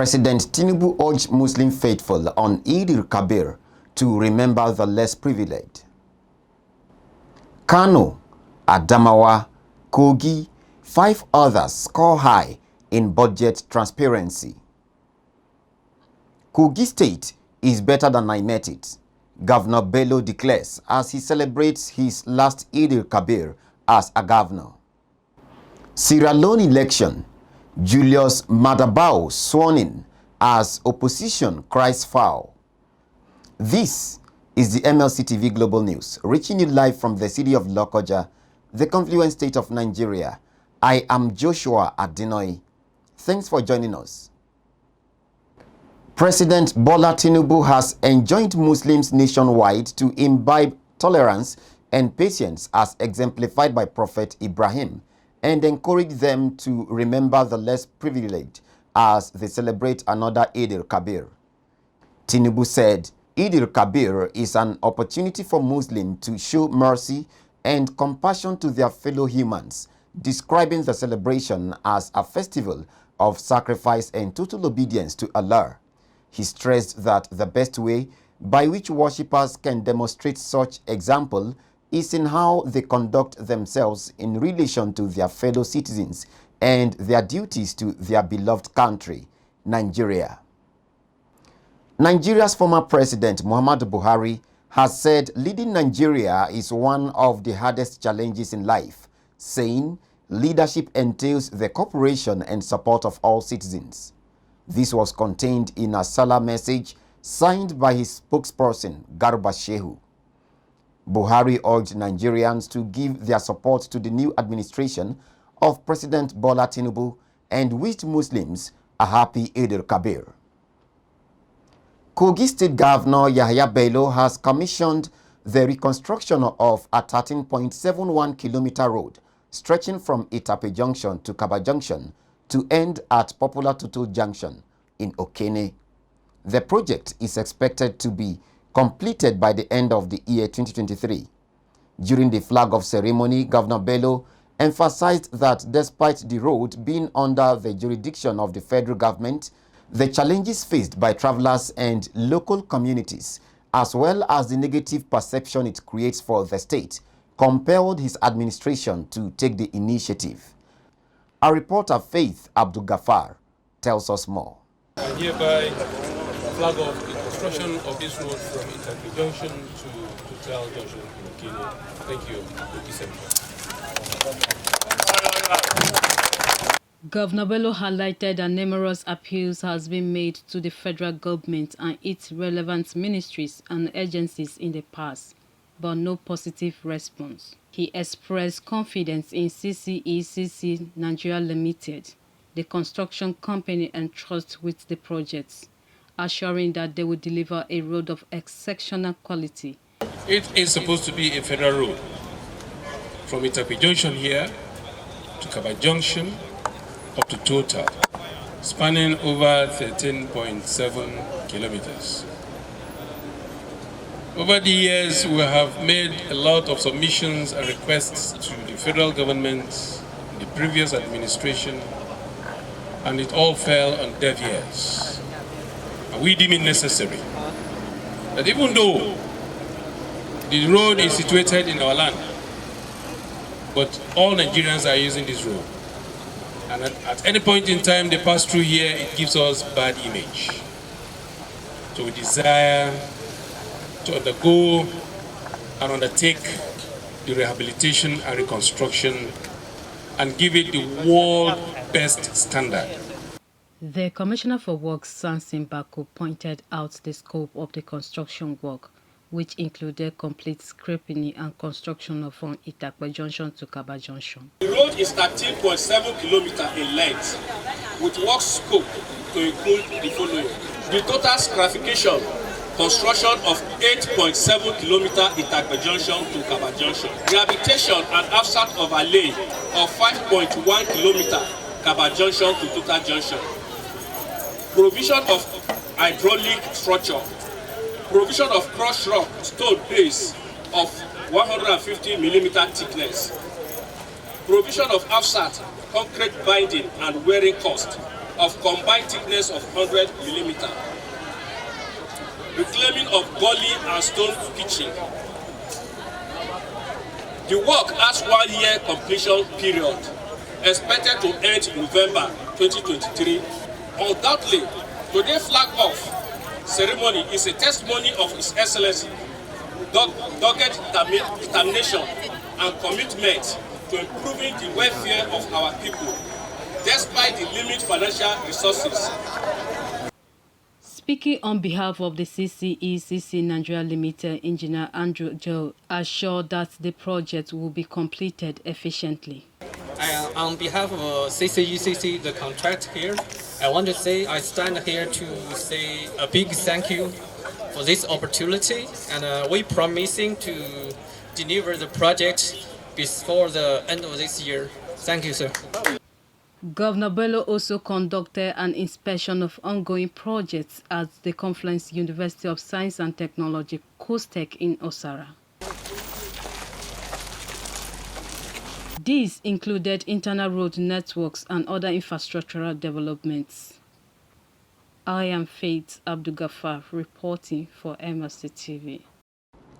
President Tinubu urged Muslim faithful on EID-EL-KABIR to remember the less privileged. KANO, ADAMAWA, KOGI, 5 others score high in budget transparency. Kogi State is better than I met it, Governor Bello declares as he celebrates his last EID-EL-KABIR as a governor. Sierra Leone election, Julius Madabao sworn in as opposition cries foul. This is the MLC TV Global News, reaching you live from the city of LOKOJA, the confluent state of Nigeria. I am Joshua Adinoy. Thanks for joining us. President Bola Tinubu has enjoined Muslims nationwide to imbibe tolerance and patience as exemplified by Prophet Ibrahim, and encourage them to remember the less privileged as they celebrate another EID-EL-KABIR. Tinubu said EID-EL-KABIR is an opportunity for Muslims to show mercy and compassion to their fellow humans, describing the celebration as a festival of sacrifice and total obedience to Allah. He stressed that the best way by which worshippers can demonstrate such example is in how they conduct themselves in relation to their fellow citizens and their duties to their beloved country, Nigeria. Nigeria's former president, Muhammadu Buhari, has said leading Nigeria is one of the hardest challenges in life, saying leadership entails the cooperation and support of all citizens. This was contained in a Salah message signed by his spokesperson, Garba Shehu. Buhari urged Nigerians to give their support to the new administration of President Bola Tinubu and wished Muslims a happy EID-EL-KABIR. Kogi State Governor Yahaya Bello has commissioned the reconstruction of a 13.71-kilometer road stretching from ITAKPE Junction to KABBA Junction to end at Popular Tutu Junction in OKENE. The project is expected to be completed by the end of the year 2023. During the flag-off ceremony, Governor Bello emphasized that despite the road being under the jurisdiction of the federal government, the challenges faced by travelers and local communities, as well as the negative perception it creates for the state, compelled his administration to take the initiative. Our reporter Faith Abdul Ghaffar tells us more. And hereby flag off the construction of this road from ITAKPE Junction to Total Junction in Kenya. Thank you. Governor Bello highlighted that numerous appeals has been made to the federal government and its relevant ministries and agencies in the past, but no positive response. He expressed confidence in CCECC Nigeria Limited, the construction company entrusted with the projects, assuring that they will deliver a road of exceptional quality. It is supposed to be a federal road from ITAKPE Junction here to KABBA Junction up to Total, spanning over 13.7 kilometers. Over the years, we have made a lot of submissions and requests to the federal government, the previous administration, and it all fell on deaf ears. And we deem it necessary that even though the road is situated in our land, but all Nigerians are using this road. And at any point in time they pass through here, it gives us bad image. So we desire to undergo and undertake the rehabilitation and reconstruction and give it the world best standard. The Commissioner for Works, Samson Bako, pointed out the scope of the construction work, which included complete scraping and construction of from ITAKPE Junction to KABBA Junction. The road is 13.7 kilometers in length, with work scope to include the following: the total scarification, construction of 8.7 kilometers ITAKPE Junction to KABBA Junction, rehabilitation and offset of a lane of 5.1 kilometers KABBA Junction to Total Junction, provision of hydraulic structure, provision of crushed rock stone base of 150 mm thickness, provision of offset concrete binding and wearing cost, of combined thickness of 100 mm. Reclaiming of gully and stone pitching. The work has 1 year completion period, expected to end in November 2023. Undoubtedly, today's flag off ceremony is a testimony of His Excellency, dogged determination and commitment to improving the welfare of our people, despite the limited financial resources. Speaking on behalf of the CCE Nigeria Limited, Engineer Andrew Joe assured that the project will be completed efficiently. On behalf of CCE, the contract here, I want to say I stand here to say a big thank you for this opportunity, and we promising to deliver the project before the end of this year. Thank you, sir. Governor Bello also conducted an inspection of ongoing projects at the Confluence University of Science and Technology, CUSTECH in Osara. These included internal road networks and other infrastructural developments. I am Faith Abdulgafar reporting for MLC TV.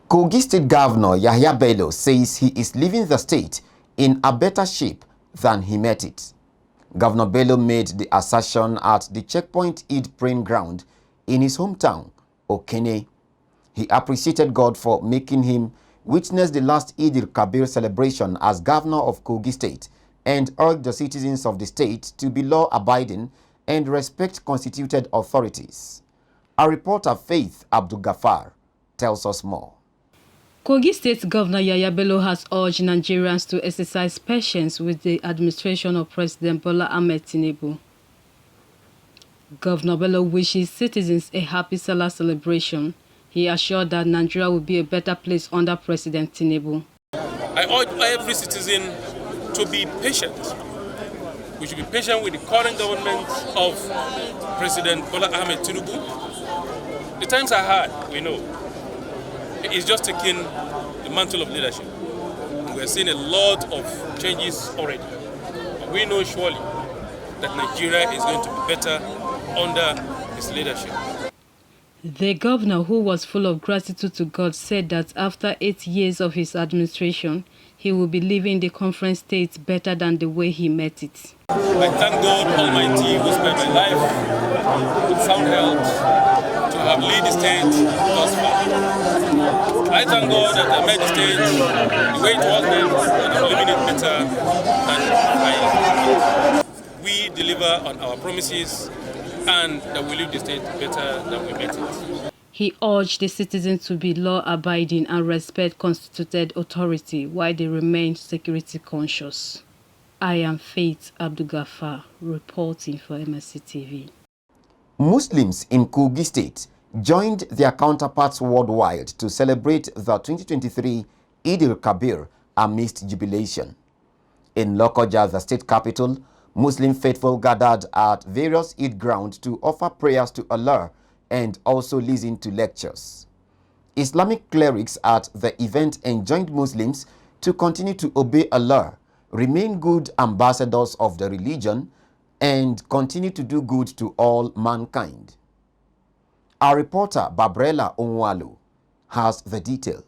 Kogi State Governor Yahya Bello says he is leaving the state in a better shape than he met it. Governor Bello made the assertion at the Checkpoint Eid praying ground in his hometown, OKENE. He appreciated God for making him witness the last EID-EL-KABIR celebration as governor of Kogi State and urged the citizens of the state to be law-abiding and respect constituted authorities. Our reporter Faith Abdulgafar tells us more. Kogi State Governor Yahya Bello has urged Nigerians to exercise patience with the administration of President Bola Ahmed TINUBU. Governor Bello wishes citizens a happy Salah celebration. He assured that Nigeria will be a better place under President TINUBU. I urge every citizen to be patient. We should be patient with the current government of President Bola Ahmed TINUBU. The times are hard, we know. He is just taking the mantle of leadership. We are seeing a lot of changes already. But we know surely that Nigeria is going to be better under his leadership. The governor, who was full of gratitude to God, said that after 8 years of his administration, he will be leaving the conference state better than the way he met it. I thank God Almighty who spared my life with sound health to have led the state thus far. I thank God that I met the state the way it was then, and I'm living it better than I. We deliver on our promises and that we leave the state better than we met it. He urged the citizens to be law-abiding and respect constituted authority while they remain security conscious. I am Faith Abdulgafar reporting for MLC TV. Muslims in Kogi State joined their counterparts worldwide to celebrate the 2023 Eid-el-KABIR amidst jubilation. In LOKOJA, the state capital, Muslim faithful gathered at various Eid grounds to offer prayers to Allah and also listen to lectures. Islamic clerics at the event enjoined Muslims to continue to obey Allah, remain good ambassadors of the religion, and continue to do good to all mankind. Our reporter, Babrella Onwalu, has the detail.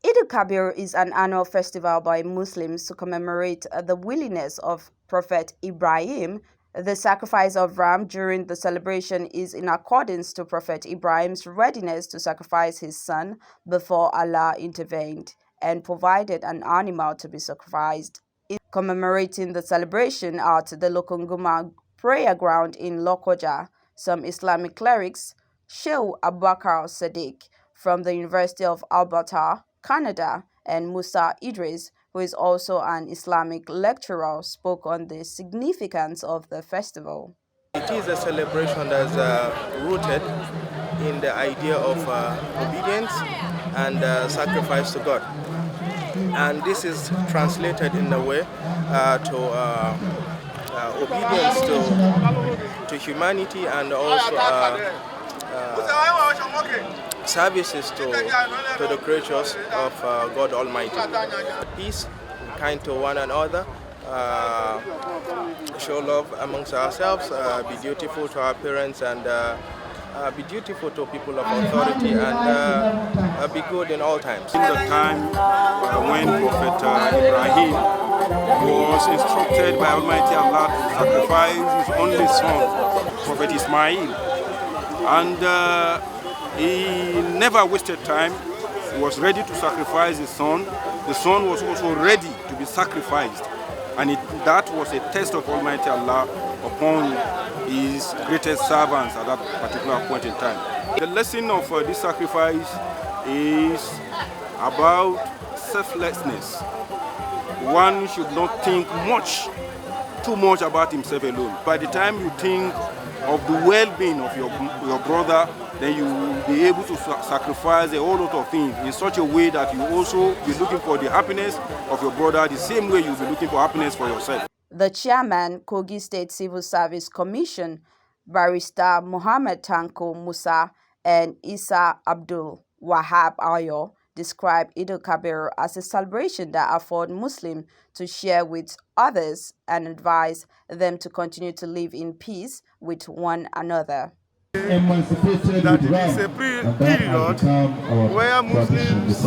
Eid-el-KABIR is an annual festival by Muslims to commemorate the willingness of Prophet Ibrahim. The sacrifice of ram during the celebration is in accordance to Prophet Ibrahim's readiness to sacrifice his son before Allah intervened and provided an animal to be sacrificed. In commemorating the celebration at the Lokonguma prayer ground in LOKOJA, some Islamic clerics, Sheikh Abubakar Sadiq from the University of Alberta, Canada, and Musa Idris, who is also an Islamic lecturer, spoke on the significance of the festival. It is a celebration that is rooted in the idea of obedience and sacrifice to God. And this is translated in a way to obedience to humanity and also services to the creatures of God Almighty. Peace, kind to one another, show love amongst ourselves, be dutiful to our parents, and be dutiful to people of authority, and be good in all times. In the time when Prophet Ibrahim was instructed by Almighty Allah to sacrifice his only son, Prophet Ismail, and he never wasted time. He was ready to sacrifice his son. The son was also ready to be sacrificed, and that was a test of Almighty Allah upon his greatest servants at that particular point in time. The lesson of this sacrifice is about selflessness. One should not think too much about himself alone. By the time you think of the well-being of your brother, then you will be able to sacrifice a whole lot of things in such a way that you also be looking for the happiness of your brother the same way you'll be looking for happiness for yourself. The chairman, Kogi State Civil Service Commission, Barrister Muhammad Tanko Musa and Isa Abdul Wahab Ayo, described EID-EL-KABIR as a celebration that affords Muslims to share with others and advise them to continue to live in peace with one another. That it is a period where Muslims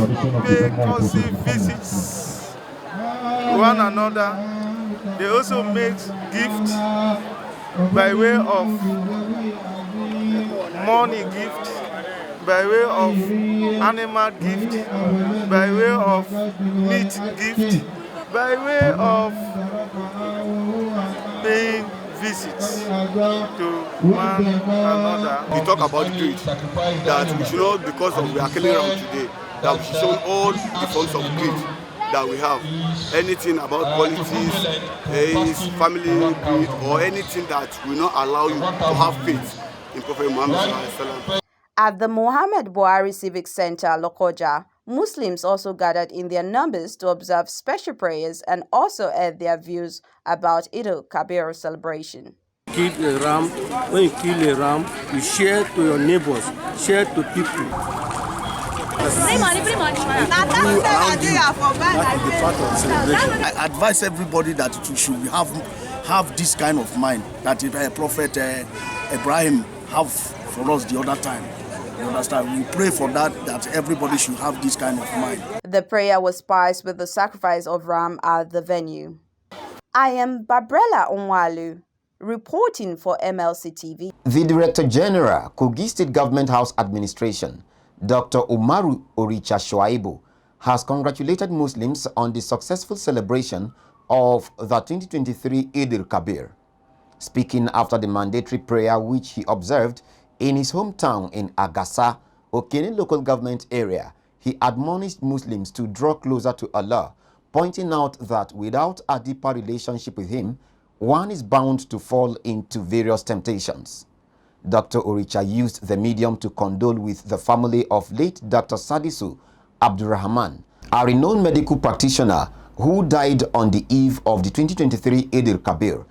pay courtesy visits to one another. They also make gifts by way of money gift, by way of animal gift, by way of meat gift, by way of paying visits to one another. We talk about greed, that we should not, because of we are killing around today, that we should show all the forms of greed that we have. Anything about politics, family greed, or anything that will not allow you to have faith in Prophet Muhammad. At the Muhammad Buhari Civic Center, LOKOJA, Muslims also gathered in their numbers to observe special prayers and also add their views about EID-EL-KABIR celebration. Kill a ram. When you kill a ram, you share to your neighbors, share to people. I advise everybody that we should have this kind of mind that Prophet Ibrahim have for us the other time. You understand? We pray for that everybody should have this kind of mind. The prayer was spiced with the sacrifice of ram at the venue. I am Babrella Onwalu, reporting for MLC TV. The Director General, Kogi State Government House Administration, Dr. Umaru Oricha Shoaibu, has congratulated Muslims on the successful celebration of the 2023 Eid-el-Kabir. Speaking after the mandatory prayer which he observed in his hometown in Agasa, OKENE local government area, he admonished Muslims to draw closer to Allah, pointing out that without a deeper relationship with Him, one is bound to fall into various temptations. Dr. Oricha used the medium to condole with the family of late Dr. Sadisu Abdurrahman, a renowned medical practitioner who died on the eve of the 2023 Eid-el-Kabir,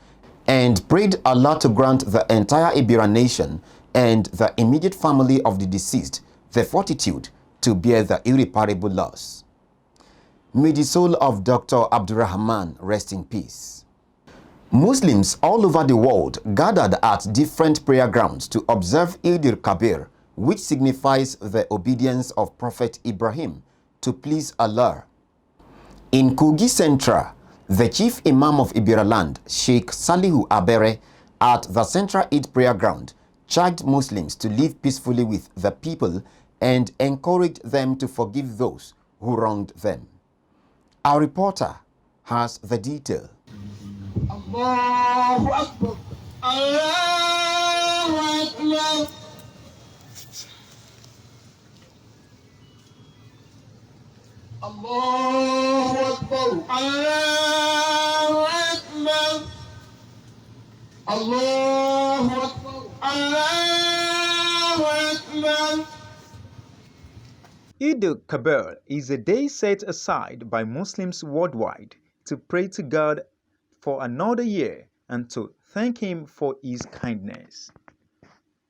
and prayed Allah to grant the entire Ibira nation and the immediate family of the deceased the fortitude to bear the irreparable loss. May the soul of Dr. Abdurrahman rest in peace. Muslims all over the world gathered at different prayer grounds to observe Eid-el-Kabir, which signifies the obedience of Prophet Ibrahim to please Allah. In Kogi Central, the chief imam of Ibira land, Sheikh Salihu Abere, at the Central Eid prayer ground, charged Muslims to live peacefully with the people and encouraged them to forgive those who wronged them. Our reporter has the detail. Allahu Akbar. Allahu Akbar. Allahu Akbar. Allahu Akbar. Allahu Akbar. Allahu Akbar. Eid-el-Kabir is a day set aside by Muslims worldwide to pray to God for another year and to thank Him for His kindness.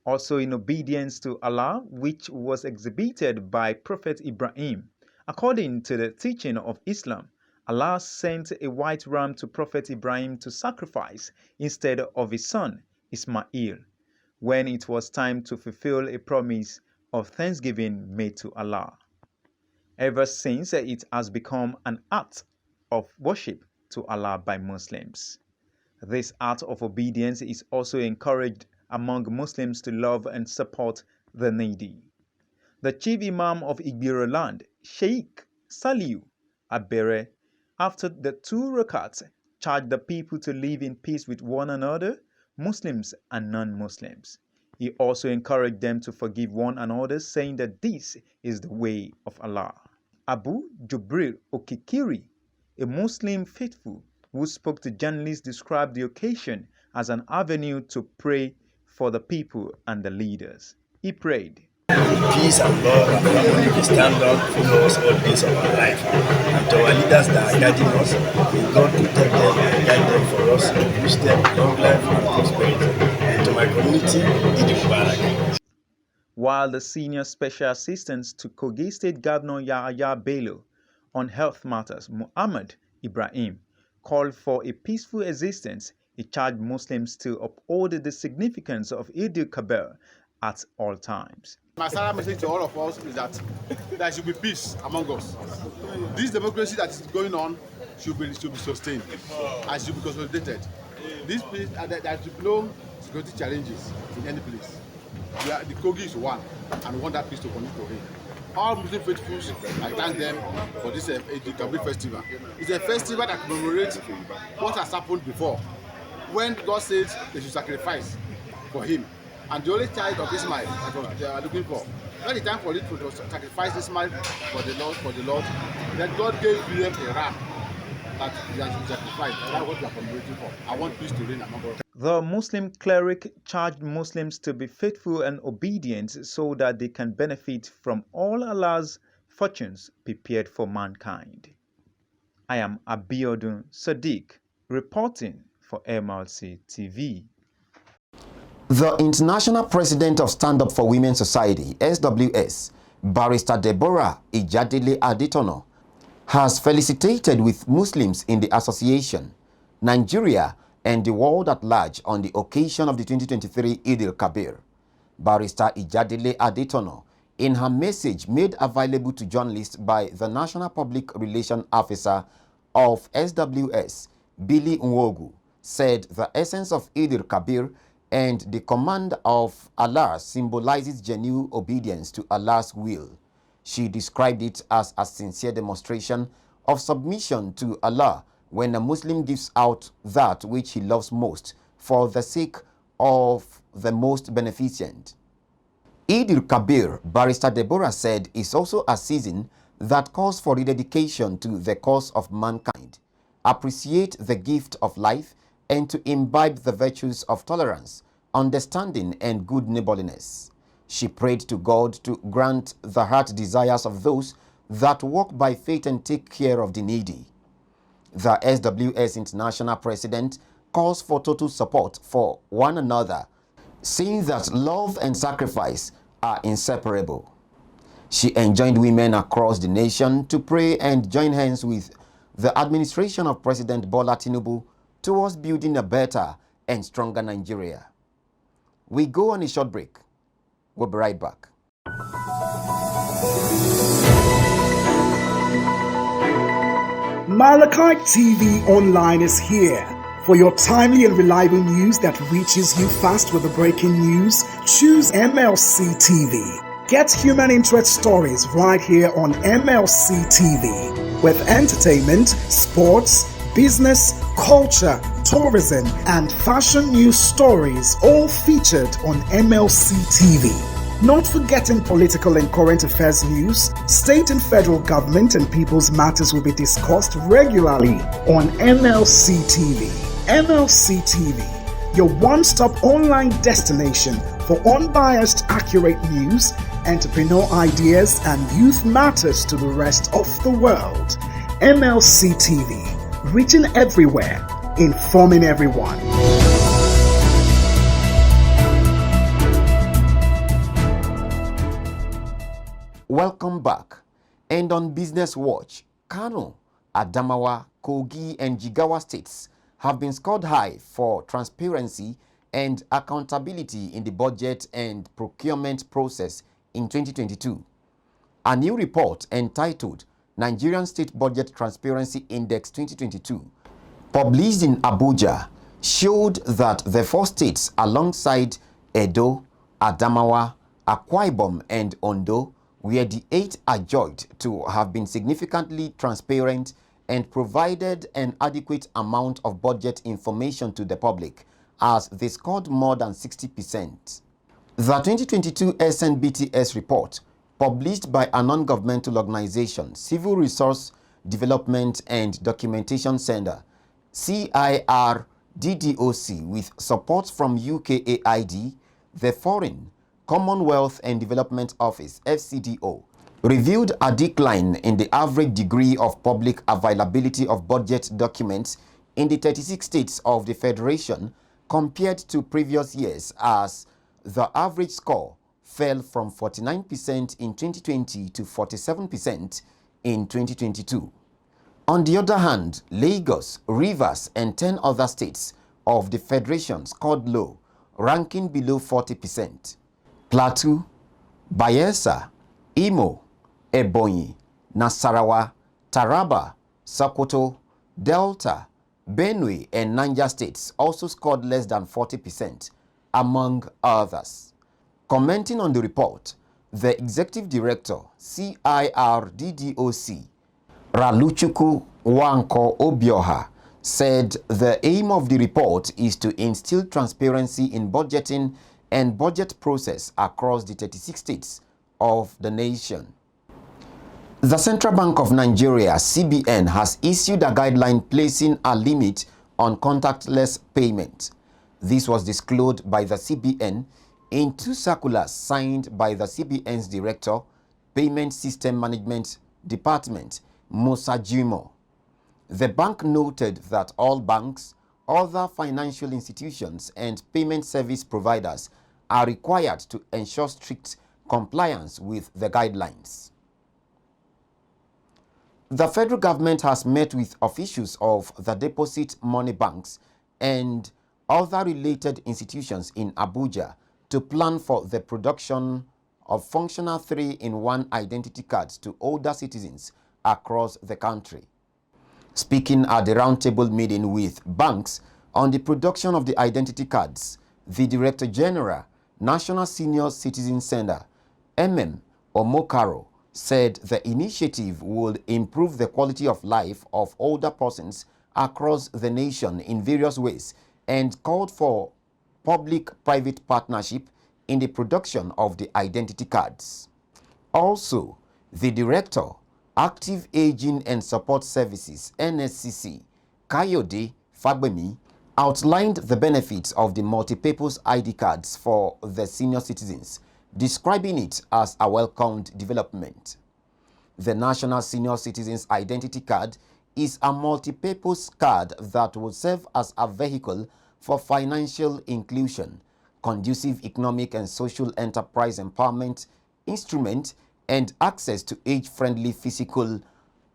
also in obedience to Allah, which was exhibited by Prophet Ibrahim. According to the teaching of Islam, Allah sent a white ram to Prophet Ibrahim to sacrifice instead of his son, Ismail, when it was time to fulfill a promise of thanksgiving made to Allah. Ever since, it has become an act of worship to Allah by Muslims. This act of obedience is also encouraged among Muslims to love and support the needy. The chief imam of Igbira land, Sheikh Saliu Abere, after the 2 rakats, charged the people to live in peace with one another, Muslims and non-Muslims. He also encouraged them to forgive one another, saying that this is the way of Allah. Abu Jubril Okikiri, a Muslim faithful who spoke to journalists, described the occasion as an avenue to pray for the people and the leaders. He prayed, "Peace and love and harmony will stand up for us all days of our life. And to our leaders that are guiding us, may God protect them and guide them for us, and wish them long life and prosperity. And to my community, EID-EL-KABIR." While the senior special assistant to KOGI State Governor Yahya Bello on health matters, Muhammad Ibrahim, called for a peaceful existence, he charged Muslims to uphold the significance of EID-EL-KABIR at all times. My Sarah message to all of us is that there should be peace among us. This democracy that is going on should be sustained and should be consolidated. This place, there should be no security challenges in any place. The KOGI is one, and we want that peace to continue to reign. All Muslim faithfuls, I thank them for this EID-EL-KABIR festival. It's a festival that commemorates what has happened before, when God said they should sacrifice for Him. And the only child of Ismail that they are looking for. When the time for it to sacrifice Ismail for the Lord, then God gave them a ram that they should sacrifice. That's what we are commemorating for. I want peace to reign among us. The Muslim cleric charged Muslims to be faithful and obedient so that they can benefit from all Allah's fortunes prepared for mankind. I am Abiodun Sadiq, reporting for MLC TV. The International President of Stand Up for Women Society, SWS, Barrister Deborah Ijadele-Adetono, has felicitated with Muslims in the association, Nigeria, and the world at large on the occasion of the 2023 Eid-el-Kabir. Barrister Ijadele-Adetono, in her message made available to journalists by the National Public Relations Officer of SWS, Billy Nwogu, said the essence of Eid-el-Kabir and the command of Allah symbolizes genuine obedience to Allah's will. She described it as a sincere demonstration of submission to Allah when a Muslim gives out that which he loves most for the sake of the most beneficent. Eid-el-Kabir, Barrister Deborah said, is also a season that calls for rededication to the cause of mankind, appreciate the gift of life, and to imbibe the virtues of tolerance, understanding, and good neighborliness. She prayed to God to grant the heart desires of those that walk by faith and take care of the needy. The SWS International President calls for total support for one another, saying that love and sacrifice are inseparable. She enjoined women across the nation to pray and join hands with the administration of President Bola TINUBU towards building a better and stronger Nigeria. We go on a short break. We'll be right back. Malachite TV Online is here for your timely and reliable news that reaches you fast with the breaking news. Choose MLC TV. Get human interest stories right here on MLC TV with entertainment, sports, business, culture, tourism, and fashion news stories all featured on MLC TV. Not forgetting political and current affairs news, state and federal government and people's matters will be discussed regularly on MLC TV. MLC TV, your one-stop online destination for unbiased, accurate news, entrepreneur ideas, and youth matters to the rest of the world. MLC TV, reaching everywhere, informing everyone. Welcome back. And on Business Watch, KANO, ADAMAWA, KOGI, and Jigawa states have been scored high for transparency and accountability in the budget and procurement process in 2022. A new report entitled Nigerian State Budget Transparency Index 2022, published in Abuja, showed that the 4 states alongside Edo, Adamawa, Akwa Ibom, and Ondo were the 8 adjudged to have been significantly transparent and provided an adequate amount of budget information to the public, as they scored more than 60%. The 2022 SNBTS report, published by a non-governmental organization, Civil Resource Development and Documentation Center, CIRDDOC, with support from UKAID, the Foreign, Commonwealth and Development Office, FCDO, revealed a decline in the average degree of public availability of budget documents in the 36 states of the Federation compared to previous years, as the average score fell from 49% in 2020 to 47% in 2022. On the other hand, Lagos, Rivers, and 10 other states of the Federation scored low, ranking below 40%. Plateau, Bayelsa, Imo, Ebonyi, Nasarawa, Taraba, Sokoto, Delta, Benue, and Niger states also scored less than 40%, among others. Commenting on the report, the Executive Director, CIRDDOC, Raluchukwu Nwanko Obioha, said the aim of the report is to instill transparency in budgeting and budget process across the 36 states of the nation. The Central Bank of Nigeria, CBN, has issued a guideline placing a limit on contactless payment. This was disclosed by the CBN in 2 circulars signed by the CBN's Director, Payment System Management Department, Musa Jimo. The bank noted that all banks, other financial institutions, and payment service providers are required to ensure strict compliance with the guidelines. The federal government has met with officials of the deposit money banks and other related institutions in Abuja to plan for the production of functional 3-in-1 identity cards to older citizens across the country. Speaking at the roundtable meeting with banks on the production of the identity cards, the Director General, National Senior Citizen Center, Omokaro, said the initiative will improve the quality of life of older persons across the nation in various ways and called for public-private partnership in the production of the identity cards. Also, the Director, Active Aging and Support Services, NSCC, Kayode Fagbemi, outlined the benefits of the multi-purpose ID cards for the senior citizens, describing it as a welcomed development. The National Senior Citizens Identity Card is a multi-purpose card that will serve as a vehicle for financial inclusion, conducive economic and social enterprise empowerment, instrument, and access to age-friendly physical,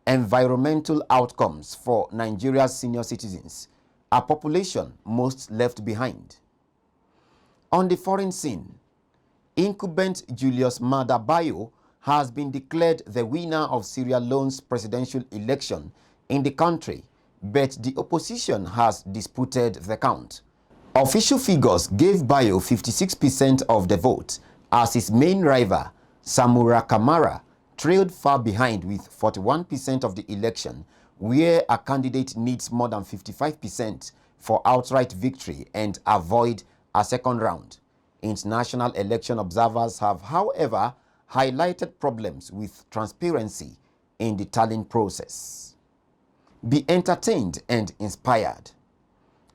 environmental outcomes for Nigeria's senior citizens, a population most left behind. On the foreign scene, incumbent Julius Maada Bio has been declared the winner of Sierra Leone's presidential election in the country, but the opposition has disputed the count. Official figures gave Bio 56% of the vote, as his main rival, Samura Kamara, trailed far behind with 41% of the election, where a candidate needs more than 55% for outright victory and avoid a second round. International election observers have, however, highlighted problems with transparency in the tallying process. Be entertained and inspired.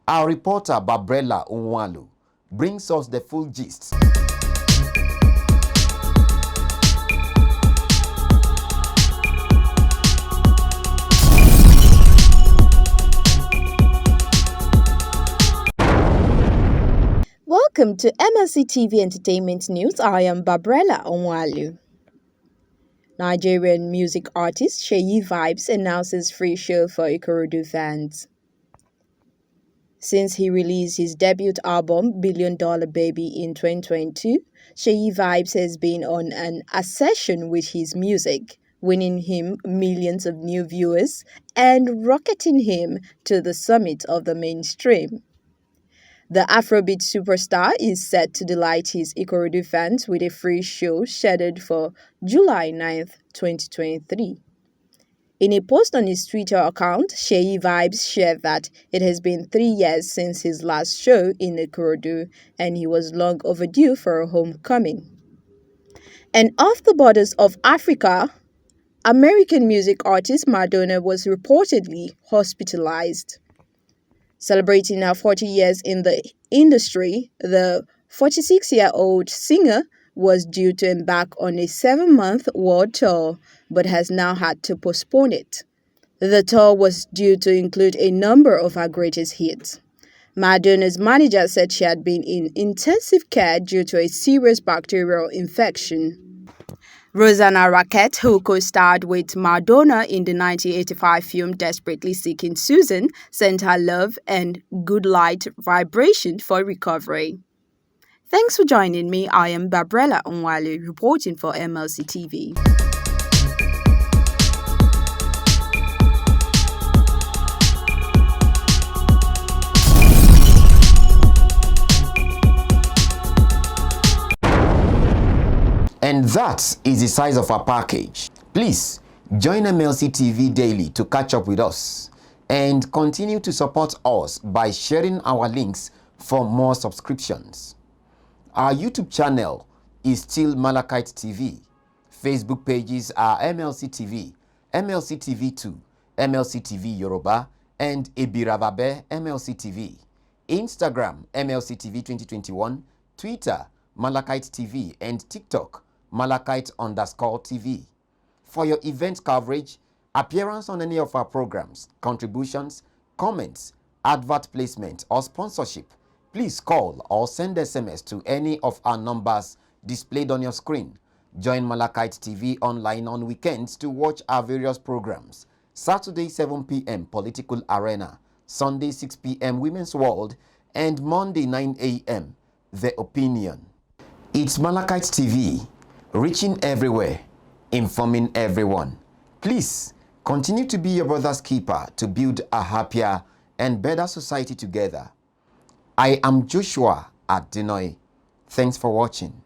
Our reporter Babrella Unwalu brings us the full gist. Welcome to MLC TV Entertainment News. I am Babrella Onwalu. Nigerian music artist Seyi Vibes announces free show for Ikorodu fans. Since he released his debut album, Billion Dollar Baby, in 2022, Seyi Vibes has been on an ascension with his music, winning him millions of new viewers and rocketing him to the summit of the mainstream. The Afrobeat superstar is set to delight his Ikorodu fans with a free show scheduled for July 9th, 2023. In a post on his Twitter account, Seyi Vibes shared that it has been 3 years since his last show in Ikorodu and he was long overdue for a homecoming. And off the borders of Africa, American music artist Madonna was reportedly hospitalized. Celebrating her 40 years in the industry, the 46-year-old singer was due to embark on a 7-month world tour, but has now had to postpone it. The tour was due to include a number of her greatest hits. Madonna's manager said she had been in intensive care due to a serious bacterial infection. Rosanna Arquette, who co-starred with Madonna in the 1985 film Desperately Seeking Susan, sent her love and good light vibration for recovery. Thanks for joining me. I am Babrella Onwale reporting for MLC TV. And that is the size of our package. Please join MLC TV daily to catch up with us and continue to support us by sharing our links for more subscriptions. Our YouTube channel is still Malachite TV. Facebook pages are MLC TV, MLC TV 2, MLC TV Yoruba, and Ebiravabe MLC TV. Instagram MLC TV 2021, Twitter Malachite TV, and TikTok Malachite_TV. For your event coverage, appearance on any of our programs, contributions, comments, advert placement, or sponsorship, please call or send SMS to any of our numbers displayed on your screen. Join Malachite TV online on weekends to watch our various programs. Saturday 7 p.m. Political Arena, Sunday 6 p.m. Women's World, and Monday 9 a.m. The Opinion. It's Malachite TV, reaching everywhere, informing everyone. Please continue to be your brother's keeper to build a happier and better society together. I am Joshua Adinoy. Thanks for watching.